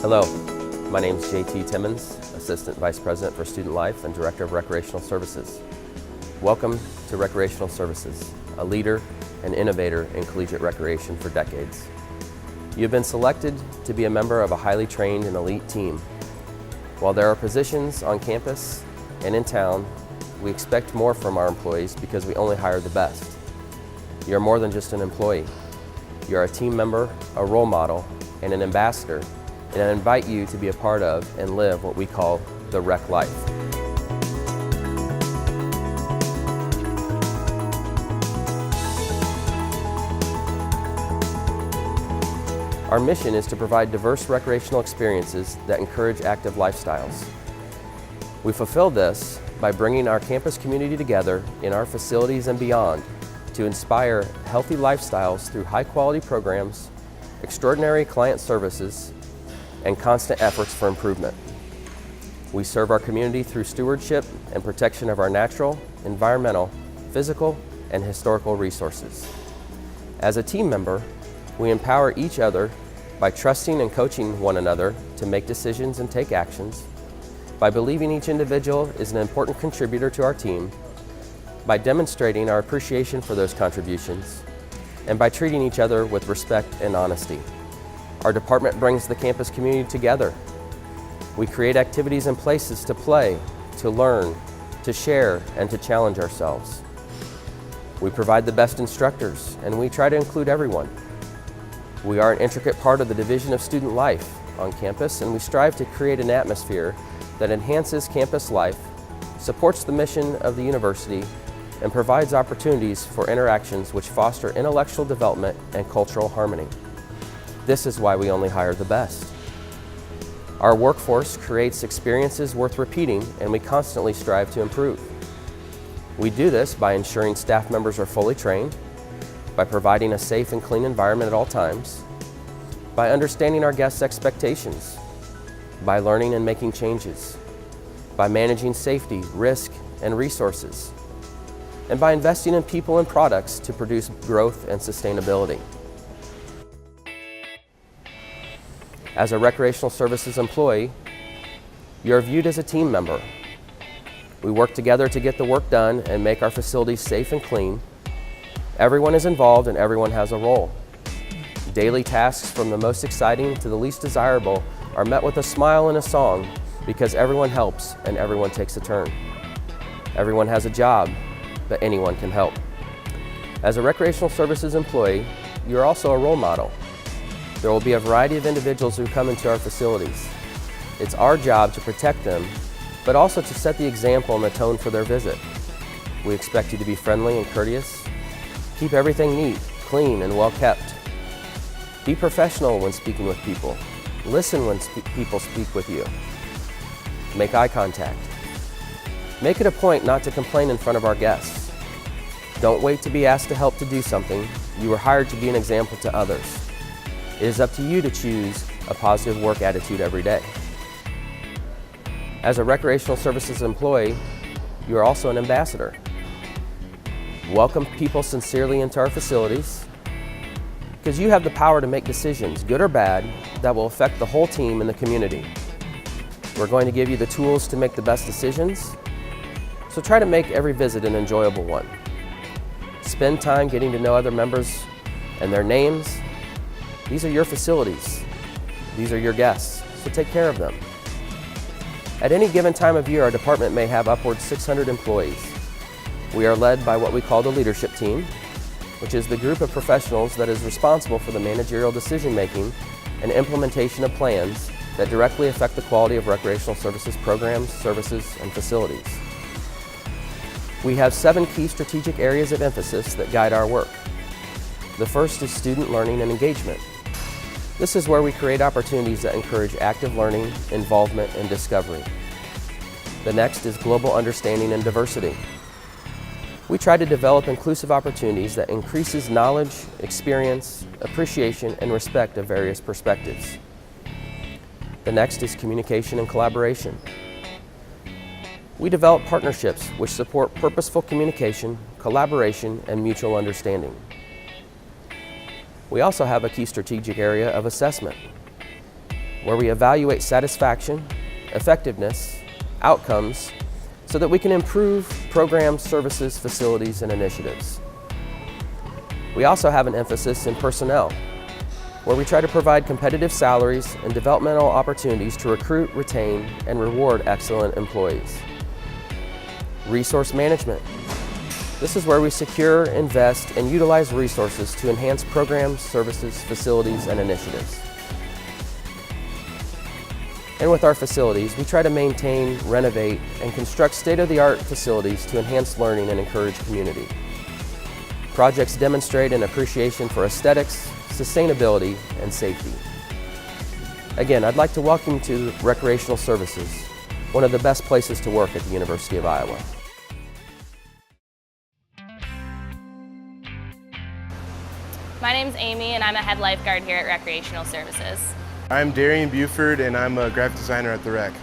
Hello, my name is JT Timmons, Assistant Vice President for Student Life and Director of Recreational Services. Welcome to Recreational Services, a leader and innovator in collegiate recreation for decades. You have been selected to be a member of a highly trained and elite team. While there are positions on campus and in town, we expect more from our employees because we only hire the best. You're more than just an employee. You're a team member, a role model, and an ambassador, and I invite you to be a part of and live what we call the Rec Life. Our mission is to provide diverse recreational experiences that encourage active lifestyles. We fulfill this by bringing our campus community together in our facilities and beyond to inspire healthy lifestyles through high-quality programs, extraordinary client services, and constant efforts for improvement. We serve our community through stewardship and protection of our natural, environmental, physical, and historical resources. As a team member, we empower each other by trusting and coaching one another to make decisions and take actions, by believing each individual is an important contributor to our team, by demonstrating our appreciation for those contributions, and by treating each other with respect and honesty. Our department brings the campus community together. We create activities and places to play, to learn, to share, and to challenge ourselves. We provide the best instructors, and we try to include everyone. We are an intricate part of the division of student life on campus, and we strive to create an atmosphere that enhances campus life, supports the mission of the university, and provides opportunities for interactions which foster intellectual development and cultural harmony. This is why we only hire the best. Our workforce creates experiences worth repeating, and we constantly strive to improve. We do this by ensuring staff members are fully trained, by providing a safe and clean environment at all times, by understanding our guests' expectations, by learning and making changes, by managing safety, risk, and resources, and by investing in people and products to produce growth and sustainability. As a recreational services employee, you're viewed as a team member. We work together to get the work done and make our facilities safe and clean. Everyone is involved and everyone has a role. Daily tasks from the most exciting to the least desirable are met with a smile and a song because everyone helps and everyone takes a turn. Everyone has a job, but anyone can help. As a recreational services employee, you're also a role model. There will be a variety of individuals who come into our facilities. It's our job to protect them, but also to set the example and the tone for their visit. We expect you to be friendly and courteous. Keep everything neat, clean, and well kept. Be professional when speaking with people. Listen when people speak with you. Make eye contact. Make it a point not to complain in front of our guests. Don't wait to be asked to help to do something. You were hired to be an example to others. It is up to you to choose a positive work attitude every day. As a recreational services employee, you are also an ambassador. Welcome people sincerely into our facilities because you have the power to make decisions, good or bad, that will affect the whole team and the community. We're going to give you the tools to make the best decisions, so try to make every visit an enjoyable one. Spend time getting to know other members and their names. These are your facilities. These are your guests, so take care of them. At any given time of year, our department may have upwards 600 employees. We are led by what we call the leadership team, which is the group of professionals that is responsible for the managerial decision-making and implementation of plans that directly affect the quality of recreational services programs, services, and facilities. We have 7 key strategic areas of emphasis that guide our work. The first is student learning and engagement. This is where we create opportunities that encourage active learning, involvement, and discovery. The next is global understanding and diversity. We try to develop inclusive opportunities that increases knowledge, experience, appreciation, and respect of various perspectives. The next is communication and collaboration. We develop partnerships which support purposeful communication, collaboration, and mutual understanding. We also have a key strategic area of assessment. where we evaluate satisfaction, effectiveness, outcomes, so that we can improve programs, services, facilities, and initiatives. We also have an emphasis in personnel, where we try to provide competitive salaries and developmental opportunities to recruit, retain, and reward excellent employees. Resource management. This is where we secure, invest, and utilize resources to enhance programs, services, facilities, and initiatives. And with our facilities, we try to maintain, renovate, and construct state-of-the-art facilities to enhance learning and encourage community. Projects demonstrate an appreciation for aesthetics, sustainability, and safety. Again, I'd like to welcome you to Recreational Services, one of the best places to work at the University of Iowa. My name's Amy and I'm a head lifeguard here at Recreational Services. I'm Darian Buford and I'm a graphic designer at the Rec.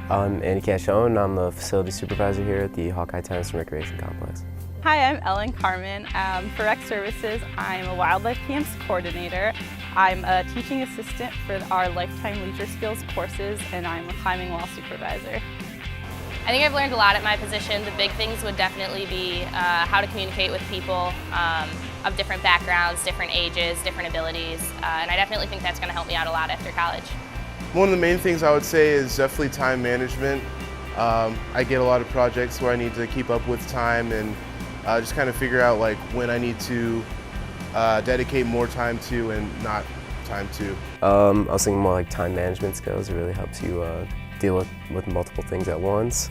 I'm Andy Cashone. I'm the facility supervisor here at the Hawkeye Tennis and Recreation Complex. Hi, I'm Ellen Carmen. For Rec Services, I'm a wildlife camps coordinator. I'm a teaching assistant for our lifetime leisure skills courses, and I'm a climbing wall supervisor. I think I've learned a lot at my position. The big things would definitely be how to communicate with people of different backgrounds, different ages, different abilities, and I definitely think that's going to help me out a lot after college. One of the main things I would say is definitely time management. I get a lot of projects where I need to keep up with time and just kind of figure out like when I need to dedicate more time to and not time to. I was thinking more like time management skills. It really helps you deal with multiple things at once.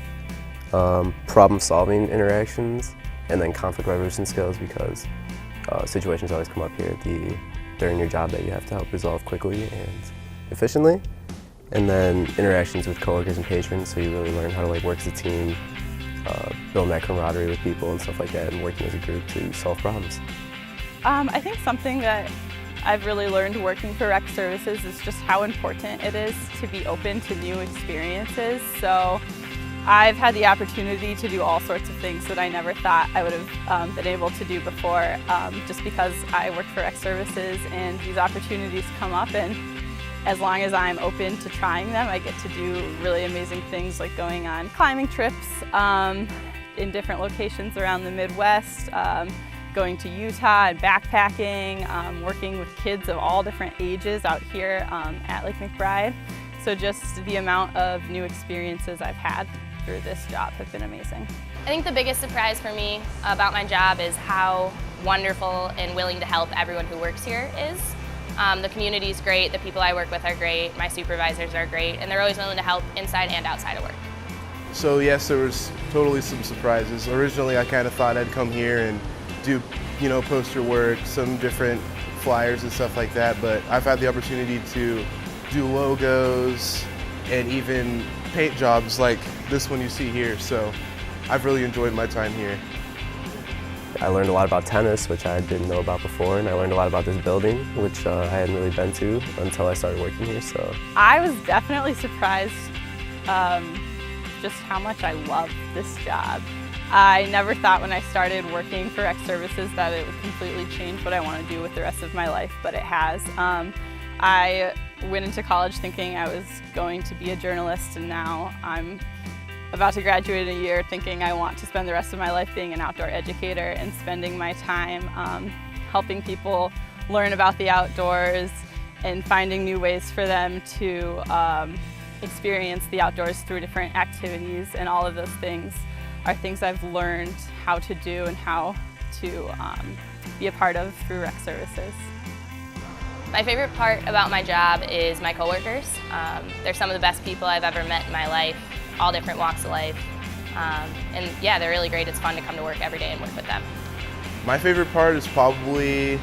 Problem solving interactions, and then conflict resolution skills, because situations always come up here during your job that you have to help resolve quickly and efficiently. And then interactions with coworkers and patrons, so you really learn how to like work as a team, build that camaraderie with people and stuff like that, and working as a group to solve problems. I think something that I've really learned working for Rec Services is just how important it is to be open to new experiences. So I've had the opportunity to do all sorts of things that I never thought I would have been able to do before, just because I work for Rec Services, and these opportunities come up, and as long as I'm open to trying them, I get to do really amazing things like going on climbing trips in different locations around the Midwest, going to Utah and backpacking, working with kids of all different ages out here at Lake McBride. So just the amount of new experiences I've had through this job have been amazing. I think the biggest surprise for me about my job is how wonderful and willing to help everyone who works here is. The community is great, the people I work with are great, my supervisors are great, and they're always willing to help inside and outside of work. So yes, there was totally some surprises. Originally I kind of thought I'd come here and do, poster work, some different flyers and stuff like that, but I've had the opportunity to do logos and even paint jobs like this one you see here, so I've really enjoyed my time here. I learned a lot about tennis, which I didn't know about before, and I learned a lot about this building, which I hadn't really been to until I started working here. So I was definitely surprised just how much I love this job. I never thought when I started working for Rec Services that it would completely change what I want to do with the rest of my life, but it has. I went into college thinking I was going to be a journalist, and now I'm about to graduate in a year thinking I want to spend the rest of my life being an outdoor educator and spending my time helping people learn about the outdoors and finding new ways for them to experience the outdoors through different activities, and all of those things are things I've learned how to do and how to be a part of through Rec Services. My favorite part about my job is my coworkers. They're some of the best people I've ever met in my life, all different walks of life. And yeah, they're really great. It's fun to come to work every day and work with them. My favorite part is probably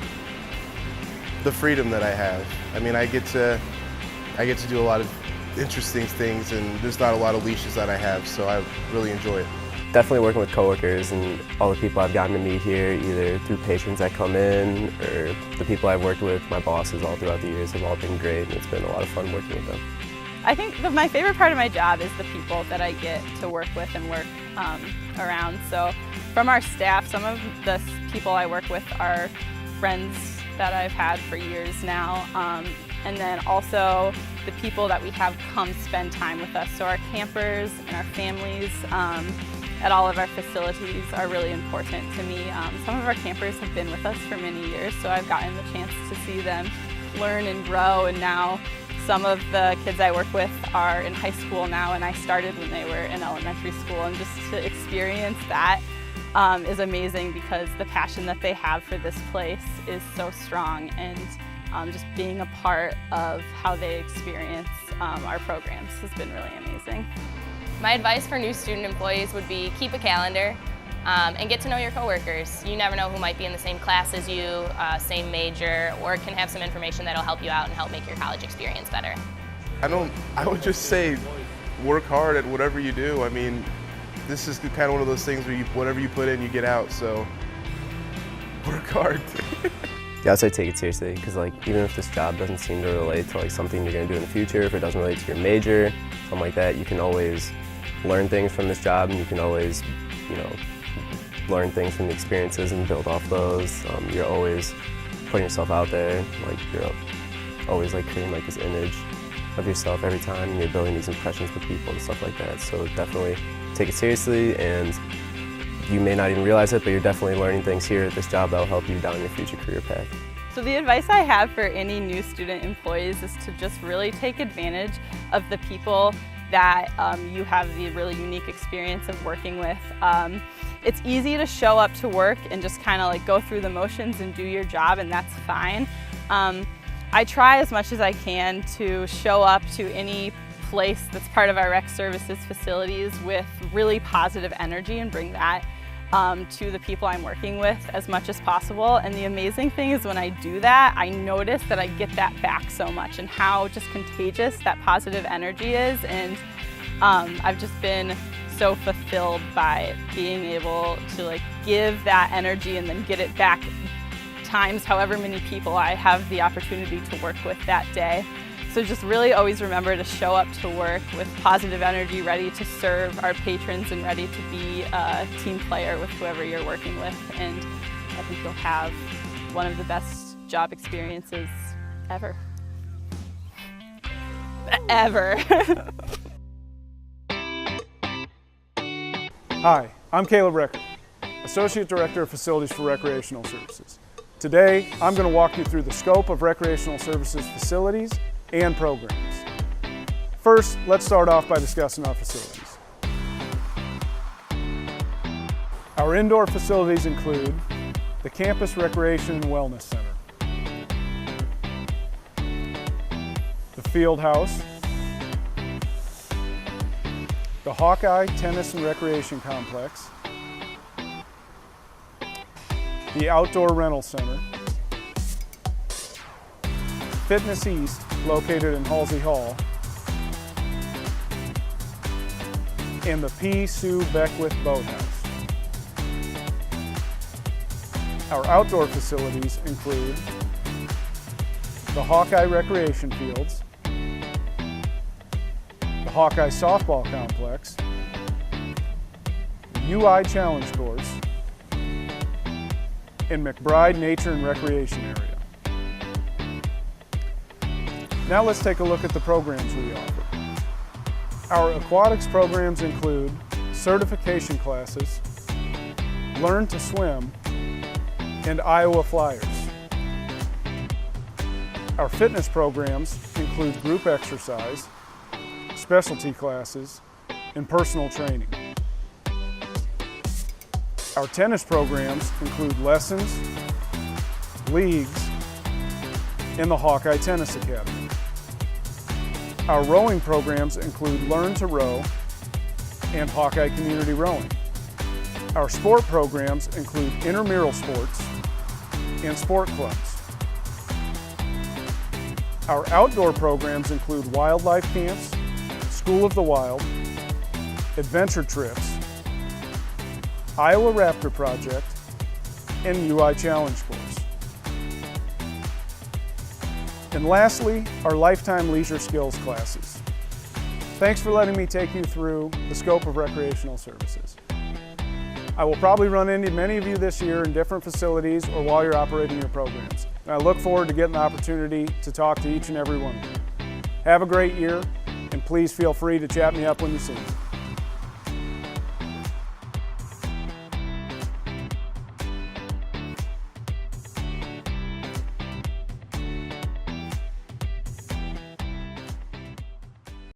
the freedom that I have. I mean, I get to do a lot of interesting things, and there's not a lot of leashes that I have, so I really enjoy it. definitely working with coworkers and all the people I've gotten to meet here, either through patrons that come in or the people I've worked with, my bosses all throughout the years have all been great, and it's been a lot of fun working with them. I think my favorite part of my job is the people that I get to work with and work around. So from our staff, some of the people I work with are friends that I've had for years now. and then also the people that we have come spend time with us. So our campers and our families at all of our facilities are really important to me. Some of our campers have been with us for many years, so I've gotten the chance to see them learn and grow, and now some of the kids I work with are in high school now, and I started when they were in elementary school, and just to experience that is amazing because the passion that they have for this place is so strong, and just being a part of how they experience our programs has been really amazing. My advice for new student employees would be keep a calendar and get to know your coworkers. You never know who might be in the same class as you, same major, or can have some information that'll help you out and help make your college experience better. I would just say work hard at whatever you do. I mean, this is kind of one of those things where whatever you put in, you get out, so work hard. Yeah, I'd say take it seriously, because like even if this job doesn't seem to relate to like something you're going to do in the future, if it doesn't relate to your major, something like that, you can always learn things from this job, and you can always, you know, learn things from the experiences and build off those. You're always putting yourself out there, like you're always like creating like this image of yourself every time, and you're building these impressions with people and stuff like that. So definitely take it seriously, and you may not even realize it, but you're definitely learning things here at this job that will help you down your future career path. So the advice I have for any new student employees is to just really take advantage of the people that you have the really unique experience of working with. It's easy to show up to work and just kind of like go through the motions and do your job, and that's fine. I try as much as I can to show up to any place that's part of our rec services facilities with really positive energy and bring that to the people I'm working with as much as possible. And the amazing thing is when I do that, I notice that I get that back so much, and how just contagious that positive energy is. And I've just been so fulfilled by being able to like give that energy and then get it back times however many people I have the opportunity to work with that day. So just really always remember to show up to work with positive energy, ready to serve our patrons and ready to be a team player with whoever you're working with. And I think you'll have one of the best job experiences ever. Ever. Hi, I'm Caleb Recker, Associate Director of Facilities for Recreational Services. Today, I'm going to walk you through the scope of Recreational Services facilities and programs. First, let's start off by discussing our facilities. Our indoor facilities include the Campus Recreation and Wellness Center, the Field House, the Hawkeye Tennis and Recreation Complex, the Outdoor Rental Center, Fitness East, located in Halsey Hall, and the P. Sue Beckwith Boathouse. Our outdoor facilities include the Hawkeye Recreation Fields, the Hawkeye Softball Complex, the UI Challenge Course, and McBride Nature and Recreation Area. Now let's take a look at the programs we offer. Our aquatics programs include certification classes, Learn to Swim, and Iowa Flyers. Our fitness programs include group exercise, specialty classes, and personal training. Our tennis programs include lessons, leagues, and the Hawkeye Tennis Academy. Our rowing programs include Learn to Row and Hawkeye Community Rowing. Our sport programs include intramural sports and sport clubs. Our outdoor programs include wildlife camps, School of the Wild, adventure trips, Iowa Raptor Project, and UI Challenge Course. And lastly, our Lifetime Leisure Skills classes. Thanks for letting me take you through the scope of recreational services. I will probably run into many of you this year in different facilities or while you're operating your programs. And I look forward to getting the opportunity to talk to each and every one of you. Have a great year, and please feel free to chat me up when you see me.